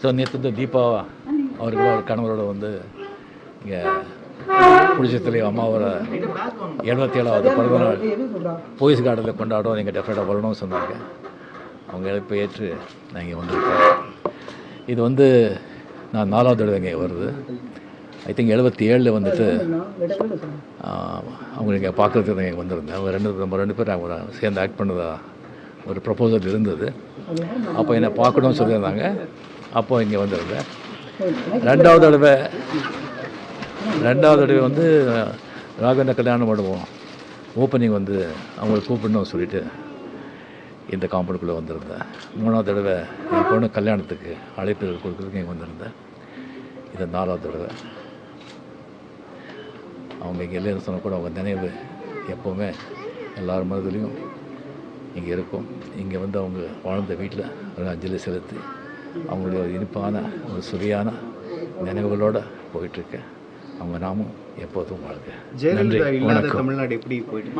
So நேற்று வந்து தீபா அவர்களோட கணவரோட வந்து இங்கே புளிச்சத்துலேயே அம்மாவோட 77வது பிறந்தநாள் போயஸ் கார்டனில் கொண்டாடும் நீங்கள் டெஃபினட்டாக வரணும்னு சொன்னாங்க. அவங்க இழப்பை ஏற்று நான் இங்கே வந்திருக்கேன். இது வந்து நான் 4வது தடவை இங்கே வருது. ஐ திங்க் 77 வந்துட்டு அவங்க இங்கே பார்க்குறதுக்கு தான் இங்கே வந்திருந்தேன். அவங்க ரெண்டு பேரும் அவங்க சேர்ந்து ஆக்ட் பண்ணதா ஒரு ப்ரப்போசல் இருந்தது. அப்போ என்னை பார்க்கணும்னு சொல்லியிருந்தாங்க. அப்போ இங்கே வந்திருந்தேன். ரெண்டாவது தடவை வந்து ராகவேந்திர கல்யாண மண்டபம் ஓப்பனிங் வந்து அவங்களை கூப்பிடணும்னு சொல்லிவிட்டு இந்த காம்பவுண்டுக்குள்ளே வந்திருந்தேன். 3வது தடவை என் பொண்ணு கல்யாணத்துக்கு அழைப்பு கொடுக்குறதுக்கு இங்கே வந்திருந்தேன். இது 4வது தடவை. அவங்க இங்கே இல்லைன்னு சொன்னால் கூட அவங்க நினைவு எப்போவுமே எல்லார் மனதிலையும் இங்கே இருக்கும். இங்கே வந்து அவங்க வாழ்ந்த வீட்டில் ஒரு அஞ்சலி செலுத்தி அவங்களுடைய ஒரு இனிப்பான ஒரு சுவையான நினைவுகளோடு போயிட்டுருக்கேன். அவங்க நாமும் எப்போதும் வாழ்க. நன்றி, வணக்கம். தமிழ்நாடு எப்படி போயிட்டு